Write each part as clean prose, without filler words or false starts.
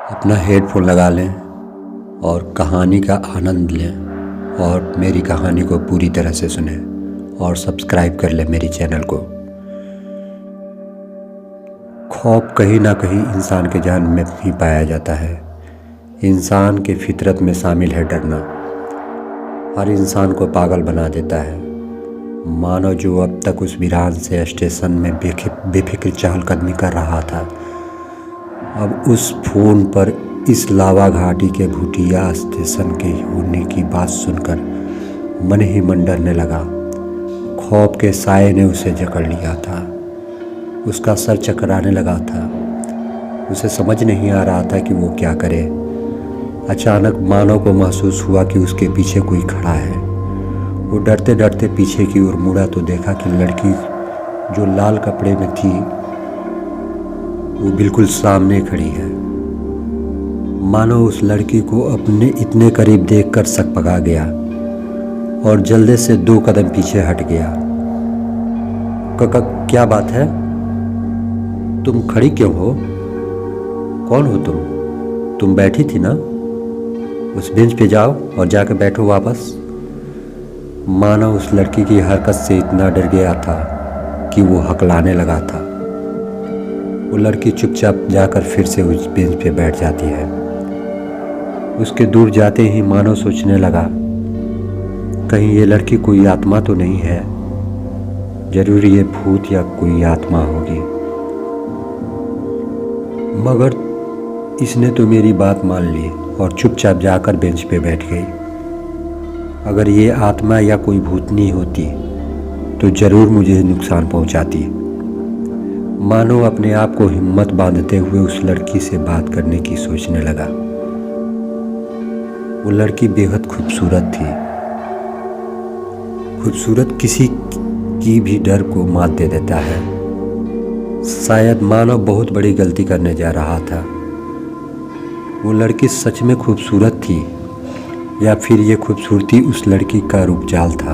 अपना हेडफोन लगा लें और कहानी का आनंद लें और मेरी कहानी को पूरी तरह से सुनें और सब्सक्राइब कर लें मेरी चैनल को। खौफ कहीं ना कहीं इंसान के जान में भी पाया जाता है। इंसान के फितरत में शामिल है डरना। हर इंसान को पागल बना देता है। मानो जो अब तक उस वीरान से स्टेशन में बेफिक्र चहलकदमी कर रहा था, अब उस फोन पर इस लावा घाटी के भूटिया स्टेशन के होने की बात सुनकर मन ही मन डरने लगा। खौफ के साए ने उसे जकड़ लिया था। उसका सर चकराने लगा था। उसे समझ नहीं आ रहा था कि वो क्या करे। अचानक मानव को महसूस हुआ कि उसके पीछे कोई खड़ा है। वो डरते डरते पीछे की ओर मुड़ा तो देखा कि लड़की जो लाल कपड़े में थी वो बिल्कुल सामने खड़ी है। मानो उस लड़की को अपने इतने करीब देखकर सकपका गया और जल्दी से 2 कदम पीछे हट गया। क्या बात है? तुम खड़ी क्यों हो? कौन हो तुम? तुम बैठी थी ना? उस बेंच पे जाओ और जाकर बैठो वापस। मानो उस लड़की की हरकत से इतना डर गया था कि वो हकलाने लगा था। वो लड़की चुपचाप जाकर फिर से उस बेंच पे बैठ जाती है। उसके दूर जाते ही मानो सोचने लगा, कहीं ये लड़की कोई आत्मा तो नहीं है? जरूर ये भूत या कोई आत्मा होगी। मगर इसने तो मेरी बात मान ली और चुपचाप जाकर बेंच पे बैठ गई। अगर ये आत्मा या कोई भूतनी होती तो जरूर मुझे नुकसान पहुंचाती। मानो अपने आप को हिम्मत बांधते हुए उस लड़की से बात करने की सोचने लगा। वो लड़की बेहद खूबसूरत थी। खूबसूरत किसी की भी डर को मात दे देता है। शायद मानव बहुत बड़ी गलती करने जा रहा था। वो लड़की सच में खूबसूरत थी या फिर ये खूबसूरती उस लड़की का रूपजाल था।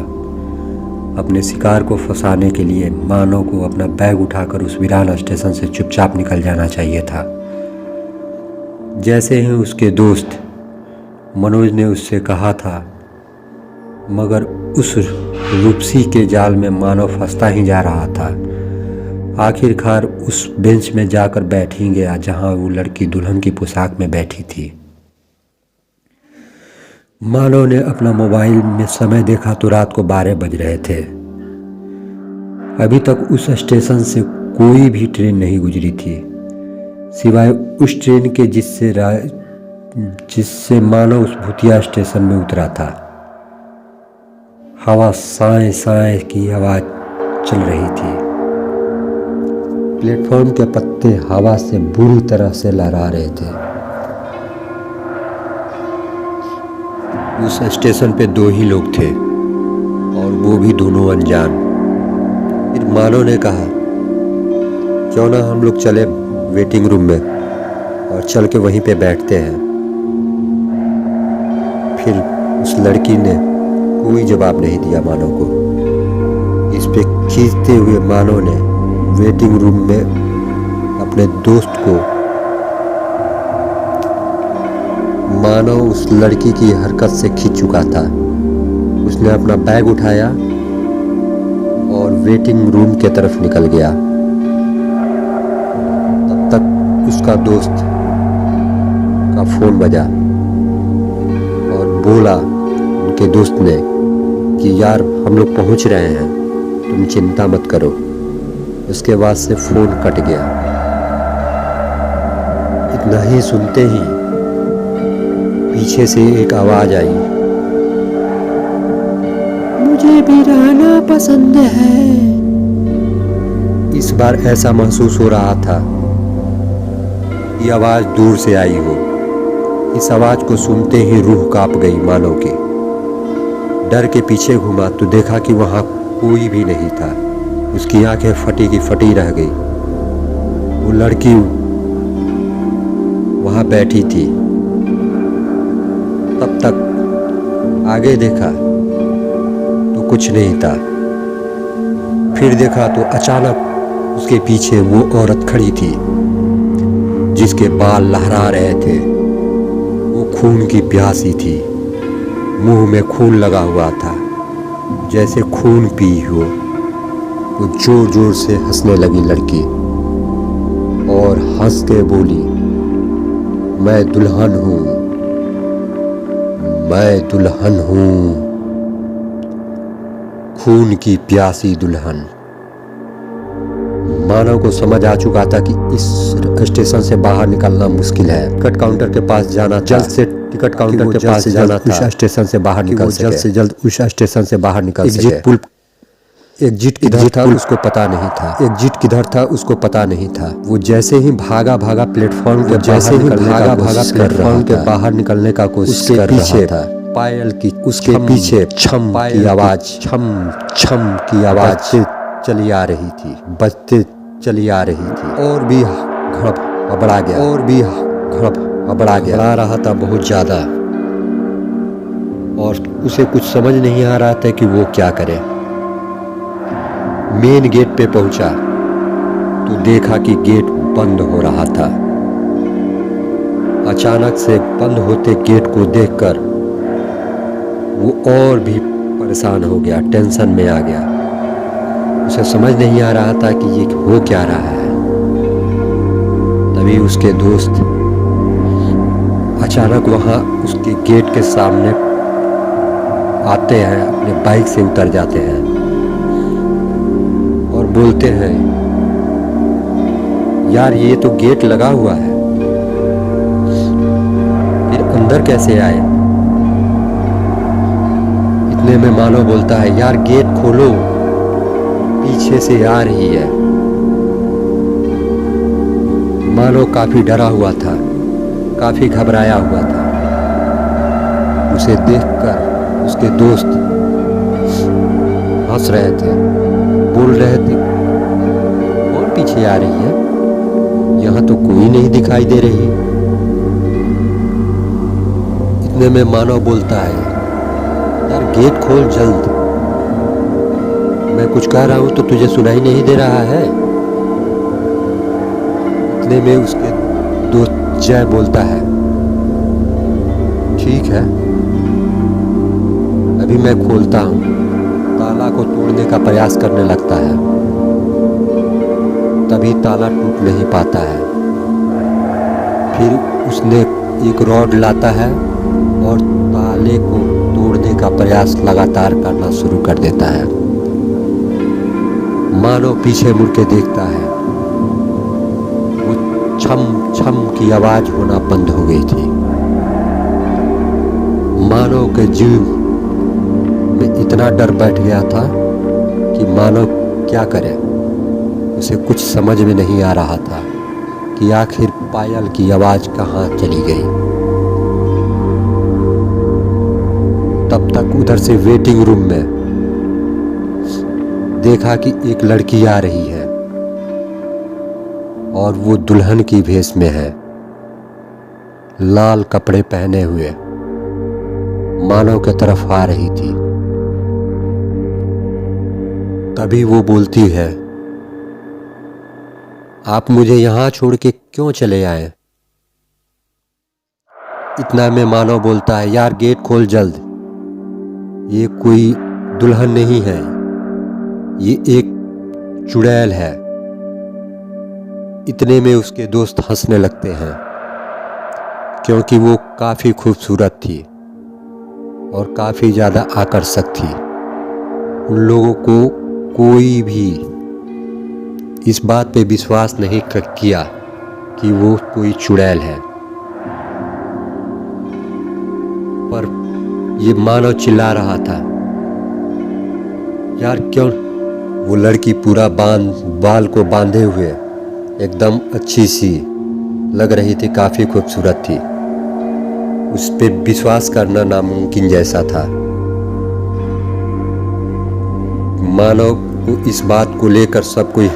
अपने शिकार को फंसाने के लिए मानव को अपना बैग उठाकर उस वीरान स्टेशन से चुपचाप निकल जाना चाहिए था। जैसे ही उसके दोस्त मनोज ने उससे कहा था, मगर उस रूपसी के जाल में मानव फंसता ही जा रहा था। आखिरकार उस बेंच में जाकर बैठ ही गया जहां वो लड़की दुल्हन की पोशाक में बैठी थी। मानव ने अपना मोबाइल में समय देखा तो रात को 12 बज रहे थे। अभी तक उस स्टेशन से कोई भी ट्रेन नहीं गुजरी थी सिवाय उस ट्रेन के जिससे मानव उस भूतिया स्टेशन में उतरा था। हवा साए साए की आवाज चल रही थी। प्लेटफॉर्म के पत्ते हवा से बुरी तरह से लहरा रहे थे। उस स्टेशन पे 2 ही लोग थे और वो भी दोनों अनजान। फिर मानव ने कहा, क्यों ना हम लोग चले वेटिंग रूम में और चल के वहीं पे बैठते हैं। फिर उस लड़की ने कोई जवाब नहीं दिया मानव को। इस पे खींचते हुए मानव ने वेटिंग रूम में अपने दोस्त को मानव उस लड़की की हरकत से खींच चुका था। उसने अपना बैग उठाया और वेटिंग रूम के तरफ निकल गया। तब तक उसका दोस्त का फोन बजा और बोला उनके दोस्त ने कि यार हम लोग पहुंच रहे हैं, तुम चिंता मत करो। उसके बाद से फोन कट गया। इतना ही सुनते ही पीछे से एक आवाज आई, मुझे भी रहना पसंद है। इस बार ऐसा महसूस हो रहा था कि आवाज दूर से आई हो। इस आवाज को सुनते ही रूह कांप गई मानव की। डर के पीछे घूमा तो देखा कि वहां कोई भी नहीं था। उसकी आंखें फटी की फटी रह गई। वो लड़की वहां बैठी थी। तब तक आगे देखा तो कुछ नहीं था। फिर देखा तो अचानक उसके पीछे वो औरत खड़ी थी। जिसके बाल लहरा रहे थे वो खून की प्यासी थी। मुंह में खून लगा हुआ था, जैसे खून पी हो। वो जोर जोर से हंसने लगी लड़की और हंस के बोली, मैं दुल्हन हूँ, मैं दुल्हन हूँ, खून की प्यासी दुल्हन। मानव को समझ आ चुका था कि इस स्टेशन से बाहर निकलना मुश्किल है। टिकट काउंटर के पास जाना, जल्द से टिकट काउंटर के पास जाना था, उस स्टेशन से बाहर निकल सके, जल्द से जल्द उस स्टेशन से बाहर निकल सके। एग्जिट किधर था उसको पता नहीं था, एग्जिट किधर था उसको पता नहीं था। वो जैसे ही भागा भागा प्लेटफॉर्म के जैसे ही भागा भागा प्लेटफॉर्म के बाहर निकलने का कोशिश कर रहा था। पायल की उसके पीछे छम की आवाज, छम छम की आवाज चली आ रही थी, बजते चली आ रही थी। और भी घबरा गया, और भी घबरा गया, घबरा रहा था बहुत ज्यादा। और उसे कुछ समझ नहीं आ रहा था कि वो क्या करे। मेन गेट पे पहुंचा तो देखा कि गेट बंद हो रहा था। अचानक से बंद होते गेट को देखकर वो और भी परेशान हो गया, टेंशन में आ गया। उसे समझ नहीं आ रहा था कि ये हो क्या रहा है। तभी उसके दोस्त अचानक वहां उसके गेट के सामने आते हैं, अपने बाइक से उतर जाते हैं और बोलते हैं, यार ये तो गेट लगा हुआ है, फिर अंदर कैसे आए। इतने में मानव बोलता है, यार गेट खोलो, पीछे से आ रही है। मानव काफी डरा हुआ था, काफी घबराया हुआ था। उसे देखकर उसके दोस्त हंस रहे थे, बोल रहे थे, कौन पीछे आ रही है, यहाँ तो कोई नहीं दिखाई दे रही। इतने में मानव बोलता है, यार गेट खोल जल्द, मैं कुछ कह रहा हूं तो तुझे सुनाई नहीं दे रहा है। इतने में उसके दोस्त जय बोलता है, ठीक है अभी मैं खोलता हूं। ताला को तोड़ने का प्रयास करने लगता है, तभी ताला टूट नहीं पाता है। फिर उसने एक रॉड लाता है और ताले को तोड़ने का प्रयास लगातार करना शुरू कर देता है। मानव पीछे मुड़ के देखता है, वो छम छम की आवाज होना बंद हो गई थी। मानव के जीव में इतना डर बैठ गया था कि मानव क्या करे। उसे कुछ समझ में नहीं आ रहा था कि आखिर पायल की आवाज कहाँ चली गई। तब तक उधर से वेटिंग रूम में देखा कि एक लड़की आ रही है और वो दुल्हन की भेष में है, लाल कपड़े पहने हुए मानव के तरफ आ रही थी। तभी वो बोलती है, आप मुझे यहां छोड़ के क्यों चले आए। इतना में मानव बोलता है, यार गेट खोल जल्द, ये कोई दुल्हन नहीं है, ये एक चुड़ैल है। इतने में उसके दोस्त हंसने लगते हैं, क्योंकि वो काफी खूबसूरत थी और काफी ज्यादा आकर्षक थी। उन लोगों को कोई भी इस बात पे विश्वास नहीं किया कि वो कोई चुड़ैल है। पर ये मानव चिल्ला रहा था, यार क्यों। वो लड़की पूरा बाल को बांधे हुए एकदम अच्छी सी लग रही थी, काफी खूबसूरत थी। उस पे विश्वास करना नामुमकिन जैसा था। मानव को इस बात को लेकर सब कोई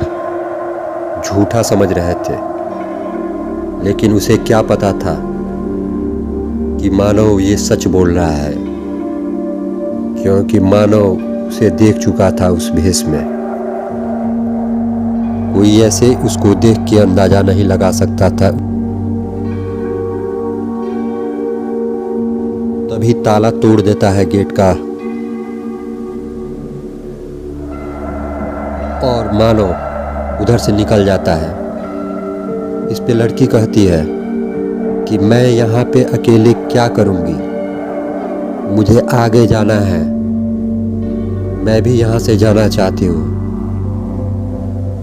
झूठा समझ रहे थे, लेकिन उसे क्या पता था कि मानव ये सच बोल रहा है, क्योंकि मानव उसे देख चुका था उस भेष में। कोई ऐसे उसको देख के अंदाजा नहीं लगा सकता था तभी ताला तोड़ देता है गेट का और मानो उधर से निकल जाता है। इस पे लड़की कहती है कि मैं यहाँ पे अकेले क्या करूँगी, मुझे आगे जाना है, मैं भी यहाँ से जाना चाहती हूँ।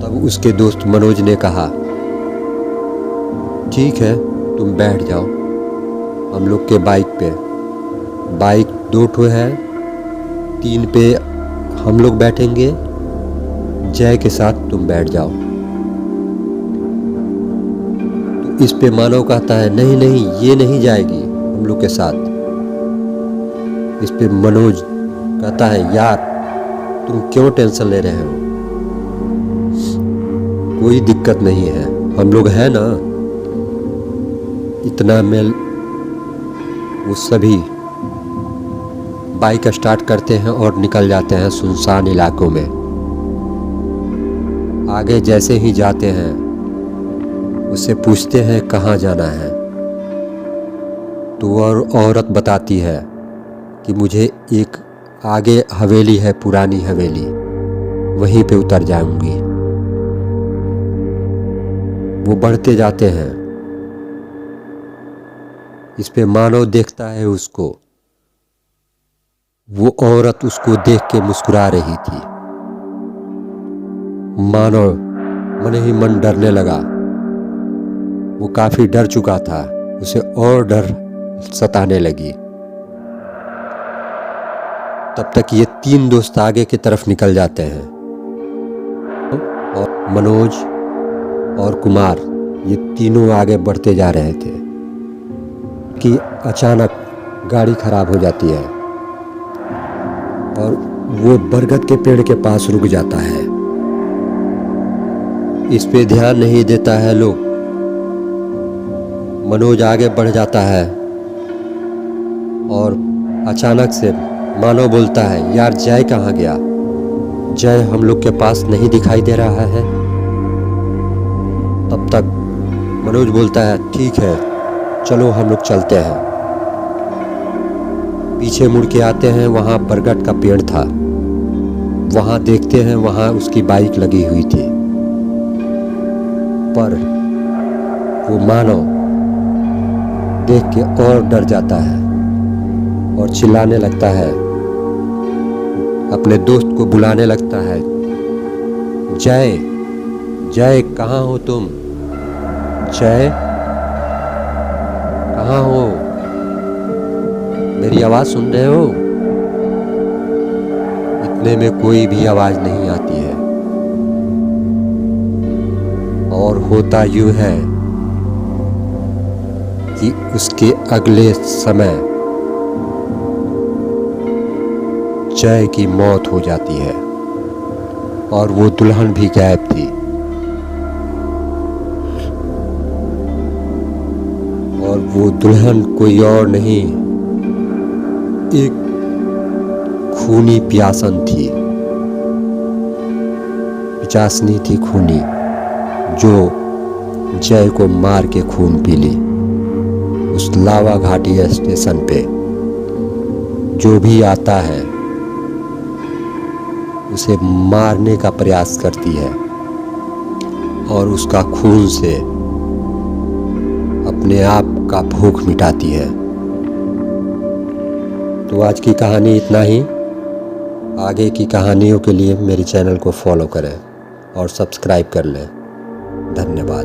तब उसके दोस्त मनोज ने कहा, ठीक है तुम बैठ जाओ हम लोग के बाइक पे। बाइक 2 ठो है, 3 पे हम लोग बैठेंगे, जय के साथ तुम बैठ जाओ। तो इस पे मानव कहता है नहीं नहीं ये नहीं जाएगी हम लोग के साथ। इस पे मनोज कहता है यार तुम क्यों टेंशन ले रहे हो, कोई दिक्कत नहीं है, हम लोग हैं ना। इतना में वो सभी बाइक स्टार्ट करते हैं और निकल जाते हैं सुनसान इलाकों में। आगे जैसे ही जाते हैं उससे पूछते हैं कहाँ जाना है, तो औरत बताती है कि मुझे एक आगे हवेली है, पुरानी हवेली, वहीं पे उतर जाऊंगी। वो बढ़ते जाते हैं। इस पे मानव देखता है उसको, वो औरत उसको देख के मुस्कुरा रही थी। मानव मन ही मन डरने लगा, वो काफी डर चुका था, उसे और डर सताने लगी। तब तक ये 3 दोस्त आगे की तरफ निकल जाते हैं और मनोज और कुमार ये तीनों आगे बढ़ते जा रहे थे कि अचानक गाड़ी खराब हो जाती है और वो बरगद के पेड़ के पास रुक जाता है। इस पे ध्यान नहीं देता है लोग। मनोज आगे बढ़ जाता है और अचानक से मानव बोलता है यार जय कहाँ गया, जय हम लोग के पास नहीं दिखाई दे रहा है। तब तक मनोज बोलता है ठीक है चलो हम लोग चलते हैं। पीछे मुड़ के आते हैं, वहाँ बरगद का पेड़ था, वहाँ देखते हैं वहाँ उसकी बाइक लगी हुई थी। पर वो मानव देख के और डर जाता है और चिल्लाने लगता है, अपने दोस्त को बुलाने लगता है, जय जय कहाँ हो तुम, जय कहाँ हो, मेरी आवाज़ सुन रहे हो। इतने में कोई भी आवाज़ नहीं आती है और होता यूं है कि उसके अगले समय जय की मौत हो जाती है और वो दुल्हन भी गायब थी। और वो दुल्हन कोई और नहीं, एक खूनी प्यासन थी, पिचासनी थी खूनी, जो जय को मार के खून पी ली। उस लावा घाटी स्टेशन पे जो भी आता है उसे मारने का प्रयास करती है और उसका खून से अपने आप का भूख मिटाती है। तो आज की कहानी इतना ही। आगे की कहानियों के लिए मेरे चैनल को फॉलो करें और सब्सक्राइब कर लें। धन्यवाद।